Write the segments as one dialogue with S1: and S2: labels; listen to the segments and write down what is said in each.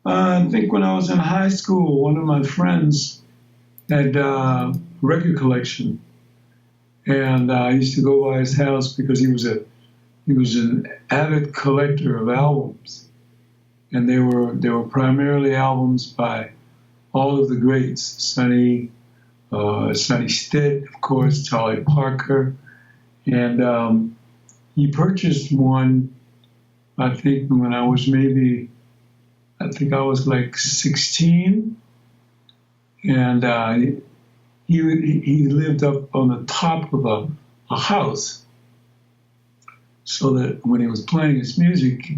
S1: I think when I was in high school, one of my friends had a record collection, and I used to go by his house because he was an avid collector of albums, and they were primarily albums by all of the greats: Sonny Stitt, of course, Charlie Parker, and he purchased one. I think when I was like 16, and he lived up on the top of a house, so that when he was playing his music,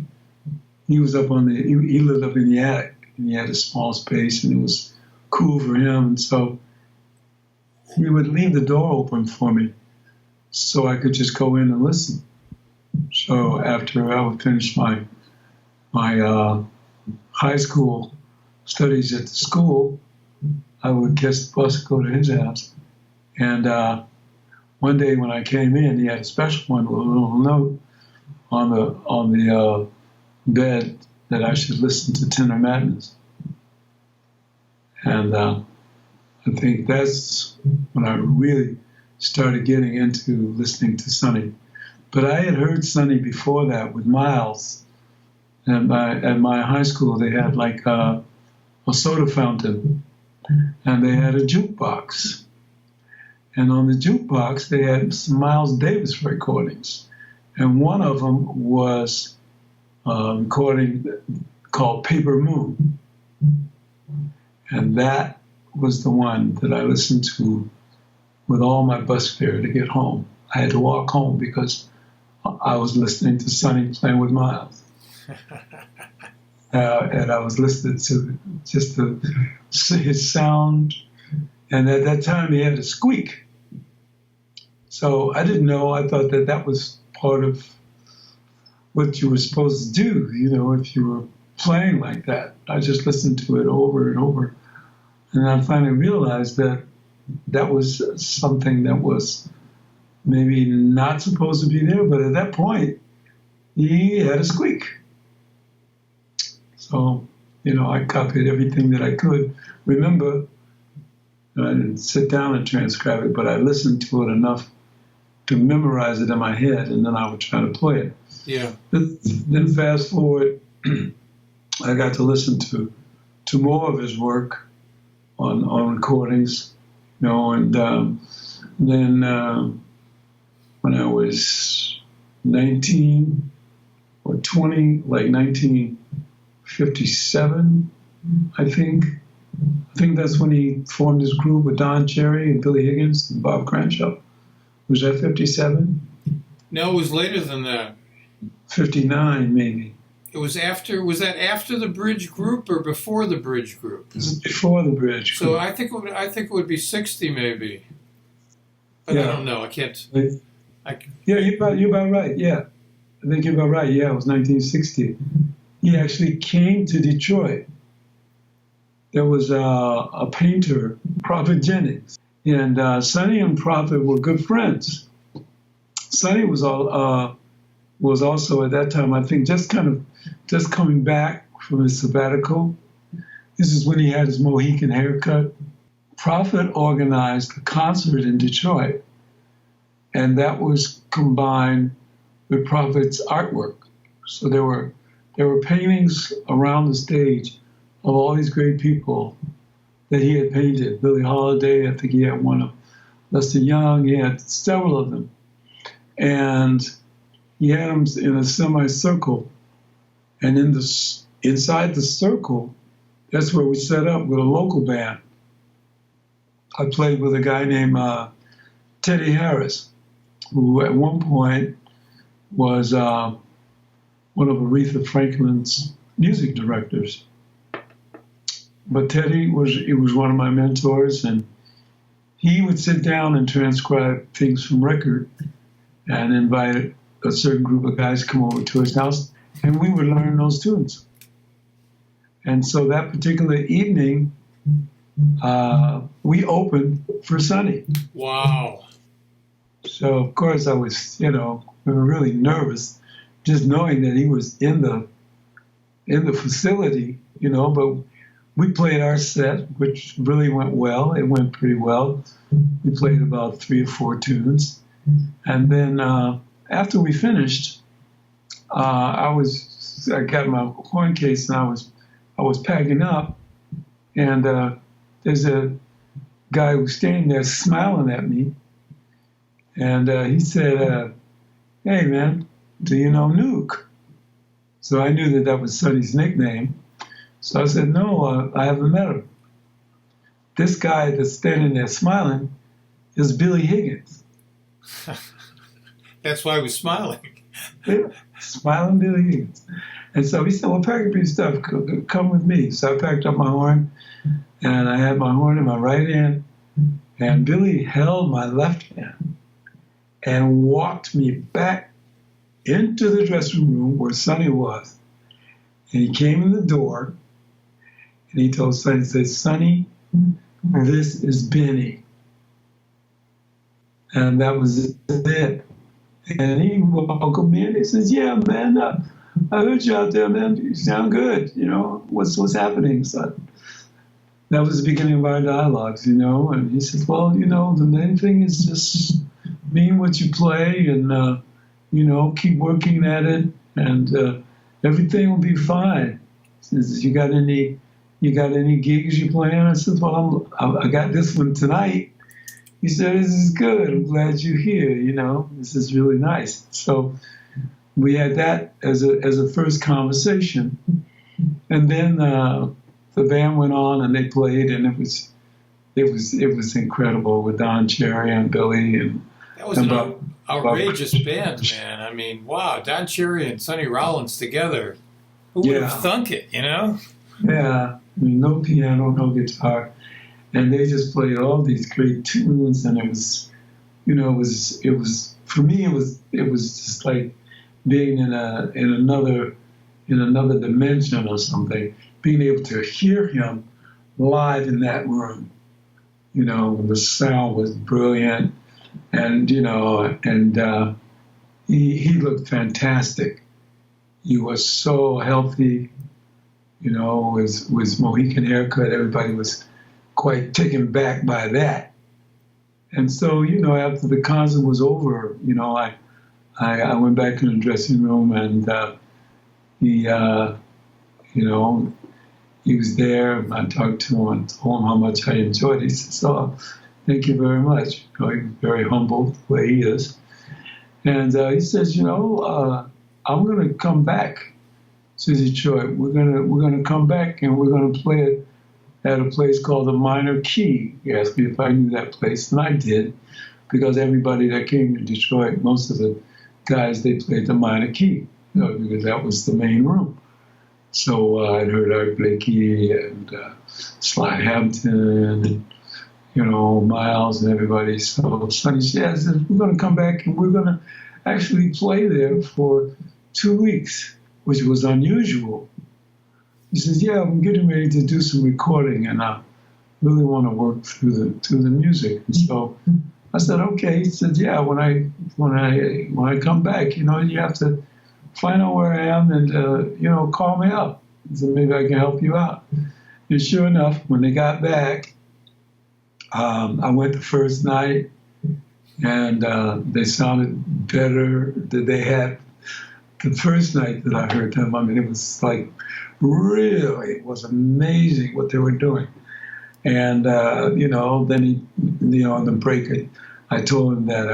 S1: he was up on he lived up in the attic, and he had a small space, and it was cool for him, and so he would leave the door open for me, so I could just go in and listen. So after I would finish my high school studies at the school, I would catch the bus, go to his house, and one day when I came in, he had a special one with a little note on the bed that I should listen to Tenor Madness, and I think that's when I really started getting into listening to Sonny. But I had heard Sonny before that with Miles, and at my high school they had like a soda fountain, and they had a jukebox. And on the jukebox, they had some Miles Davis recordings. And one of them was a recording called Paper Moon. And that was the one that I listened to with all my bus fare to get home. I had to walk home because I was listening to Sonny playing with Miles. And I was listening to just his sound. And at that time, he had a squeak. So I didn't know. I thought that was part of what you were supposed to do, if you were playing like that. I just listened to it over and over. And I finally realized that was something that was maybe not supposed to be there, but at that point, he had a squeak. So, I copied everything that I could remember. I didn't sit down and transcribe it, but I listened to it enough to memorize it in my head, and then I would try to play it.
S2: Yeah.
S1: Then fast forward, I got to listen to more of his work on recordings, and then when I was 19 or 20, like 1957, I think that's when he formed his group with Don Cherry and Billy Higgins and Bob Cranshaw. Was that 57?
S2: No, it was later than that.
S1: 59, maybe.
S2: Was that after the Bridge Group or before the Bridge Group?
S1: This is before the Bridge Group.
S2: So I think it would be 60 maybe. But yeah. I don't know. I can't.
S1: Yeah, you're about right. Yeah, I think you're about right. Yeah, it was 1960. He actually came to Detroit. There was a painter, Prophet Jennings, and Sonny and Prophet were good friends. Sonny was also at that time, I think, just coming back from his sabbatical. This is when he had his Mohican haircut. Prophet organized a concert in Detroit, and that was combined with Prophet's artwork. So there were paintings around the stage of all these great people that he had painted. Billie Holiday, I think he had one of Lester Young, he had several of them. And he had them in a semicircle. And inside the circle, that's where we set up with a local band. I played with a guy named Teddy Harris, who at one point was one of Aretha Franklin's music directors. But Teddy was one of my mentors, and he would sit down and transcribe things from record and invite a certain group of guys to come over to his house, and we would learn those tunes. And so that particular evening, we opened for Sonny.
S2: Wow.
S1: So, of course, I was, we were really nervous just knowing that he was in in the facility, but we played our set, which really went well. It went pretty well. We played about 3 or 4 tunes. And then after we finished, I got my horn case and I was packing up, and there's a guy who's standing there smiling at me, and he said, "Hey man, do you know Nuke?" So I knew that was Sonny's nickname. So I said, "No, I haven't met him." This guy that's standing there smiling is Billy Higgins.
S2: That's why I was smiling.
S1: Yeah, smiling Billy Higgins. And so he said, "Well, pack up your stuff. Come with me." So I packed up my horn, and I had my horn in my right hand, and Billy held my left hand and walked me back into the dressing room where Sonny was. And he came in the door, and he told Sonny, he said, "Sonny, this is Bennie." And that was it. And he welcomed me, and he says, "Yeah, man, I heard you out there, man. You sound good. What's happening?" So that was the beginning of our dialogues, And he says, "Well, the main thing is just mean what you play, and keep working at it, and everything will be fine." He says, "You got any gigs you playing?" I said, "Well, I got this one tonight." He said, "This is good. I'm glad you're here. This is really nice." So we had that as a first conversation, and then the band went on and they played, and it was incredible with Don Cherry and Billy and
S2: that was an outrageous band, man. I mean, wow, Don Cherry and Sonny Rollins together. Who would have thunk it, Yeah.
S1: I mean, no piano, no guitar. And they just played all these great tunes, and it was for me. It was just like being in another dimension or something. Being able to hear him live in that room, the sound was brilliant, and he looked fantastic. He was so healthy, with Mohican haircut. Everybody was quite taken back by that. And so, after the concert was over, I went back in the dressing room, and he was there. I talked to him and told him how much I enjoyed it. He said, "So, thank you very much." He was very humble, the way he is. And he says, "I'm going to come back to Detroit. We're gonna come back, and we're going to play it at a place called the Minor Key." He asked me if I knew that place, and I did, because everybody that came to Detroit, most of the guys, they played the Minor Key, because that was the main room. So I'd heard Art Blakey and Sly Hampton and, Miles and everybody. So Sonny said, "We're going to come back, and we're going to actually play there for 2 weeks," which was unusual. He says, "Yeah, I'm getting ready to do some recording, and I really want to work through the music." And so I said, "Okay." He said, "Yeah, when I come back, you have to find out where I am, and call me up. So maybe I can help you out." And sure enough, when they got back, I went the first night, and they sounded better than they had the first night that I heard them. I mean, it was like, really, it was amazing what they were doing. And, then on the break, I told him that,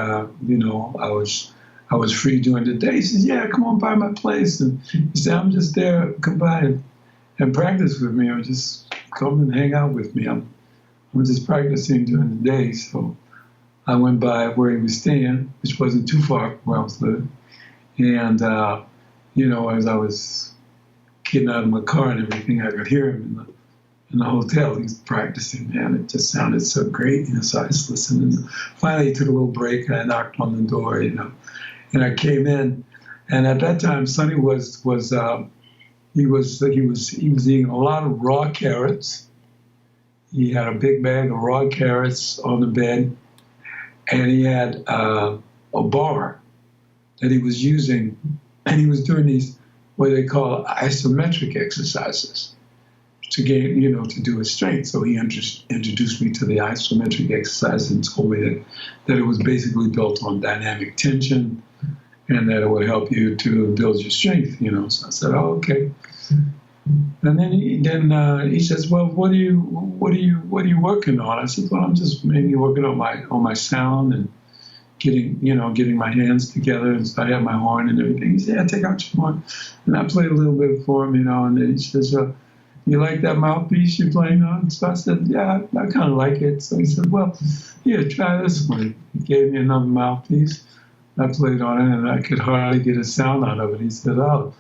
S1: I was free during the day. He says, "Yeah, come on by my place." And he said, "I'm just there. Come by and practice with me, or just come and hang out with me. I'm just practicing during the day." So I went by where he was staying, which wasn't too far from where I was living. And, as I was getting out of my car and everything, I could hear him in the hotel. He was practicing, man. It just sounded so great. So I just listened. And finally, he took a little break, and I knocked on the door, and I came in. And at that time, Sonny was eating a lot of raw carrots. He had a big bag of raw carrots on the bed, and he had a bar that he was using, and he was doing these what they call isometric exercises to gain, to do his strength. So he introduced me to the isometric exercise and told me that it was basically built on dynamic tension and that it would help you to build your strength, So I said, oh, okay. And then he says, well, what are you working on? I said, well, I'm just mainly working on my sound and getting my hands together. And so I had my horn and everything. He said, yeah, take out your horn. And I played a little bit for him, and then he says, you like that mouthpiece you're playing on? So I said, yeah, I kind of like it. So he said, well, here, try this one. He gave me another mouthpiece. I played on it, and I could hardly get a sound out of it. He said, oh.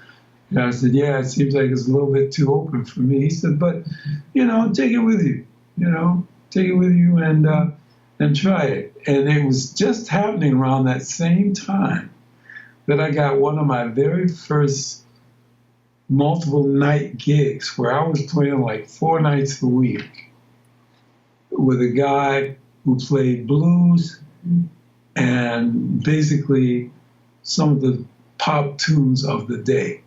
S1: And I said, yeah, it seems like it's a little bit too open for me. He said, but, take it with you, take it with you and try it. And it was just happening around that same time that I got one of my very first multiple night gigs where I was playing like 4 nights a week with a guy who played blues and basically some of the pop tunes of the day.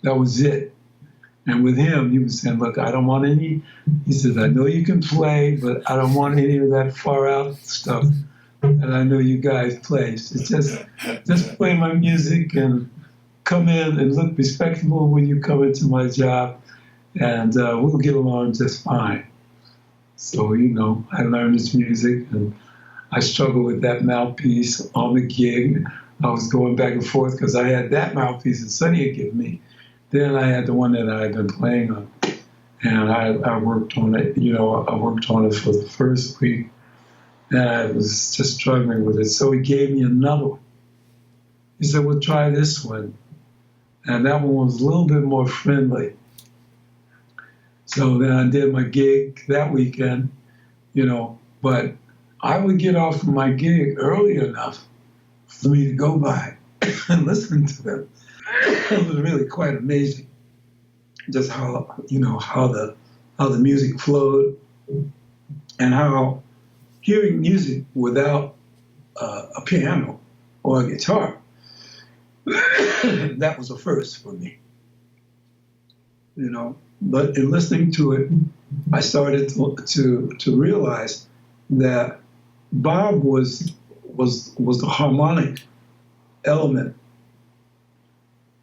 S1: That was it. And with him, he was saying, look, I don't want any, he says, I know you can play, but I don't want any of that far out stuff that I know you guys play. It's just play my music and come in and look respectable when you come into my job, and we'll get along just fine. So, I learned this music, and I struggled with that mouthpiece on the gig. I was going back and forth because I had that mouthpiece that Sonny had given me. Then I had the one that I had been playing on, and I worked on it. I worked on it for the first week, and I was just struggling with it. So he gave me another one. He said, well, try this one. And that one was a little bit more friendly. So then I did my gig that weekend, but I would get off from my gig early enough for me to go by and listen to them. It was really quite amazing, just how the music flowed, and how hearing music without a piano or a guitar, that was a first for me. But in listening to it, I started to realize that Bob was the harmonic element,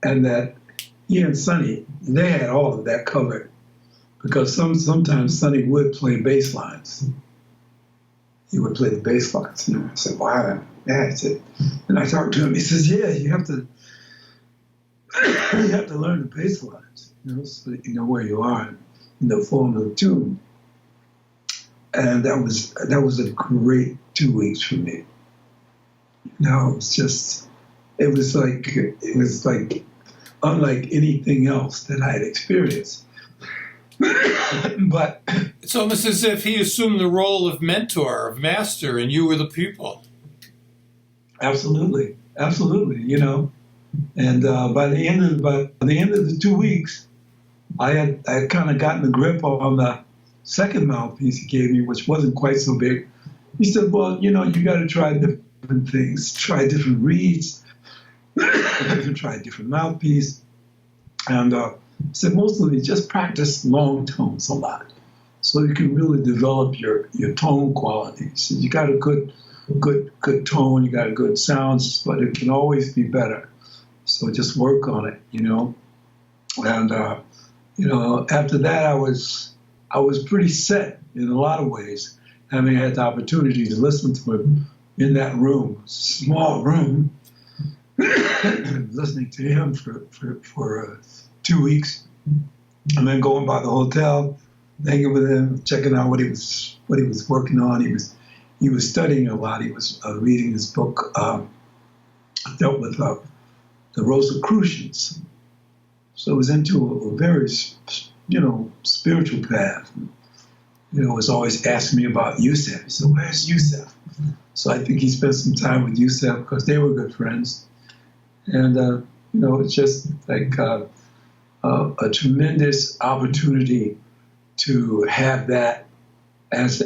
S1: and that he and Sonny, they had all of that covered, because sometimes Sonny would play bass lines. He would play the bass lines. I said, wow, that's it. And I talked to him. He says, yeah, you have to learn the bass lines, so that you know where you are in the form of the tune. And that was a great 2 weeks for me. It was like unlike anything else that I had experienced. But
S2: it's almost as if he assumed the role of mentor, of master, and you were the pupil.
S1: Absolutely. And by the end of the 2 weeks, I had kind of gotten a grip on the second mouthpiece he gave me, which wasn't quite so big. He said, well, you got to try different things, try different reeds, try a different mouthpiece. And said mostly just practice long tones a lot, so you can really develop your tone quality. So you got a good tone, you got a good sound, but it can always be better. So just work on it, And after that, I was pretty set in a lot of ways, having had the opportunity to listen to him in that room, small room, listening to him for 2 weeks, and then going by the hotel, hanging with him, checking out what he was working on. He was studying a lot. He was reading his book, dealt with the Rosicrucians. So he was into a very spiritual path. Was always asking me about Yusef. He said, where's Yusef? So I think he spent some time with Yusef because they were good friends. And it's just like a tremendous opportunity to have that as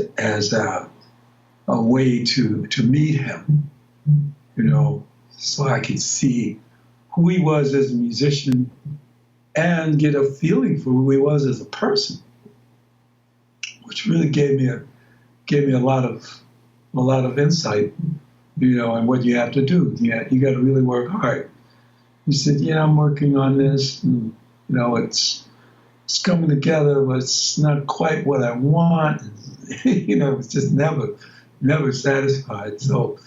S1: a way to meet him, so I could see who he was as a musician, and get a feeling for who he was as a person, which really gave me a lot of insight, and what you have to do. You got to really work hard. He said, I'm working on this, and, it's coming together, but it's not quite what I want. It's just never satisfied. So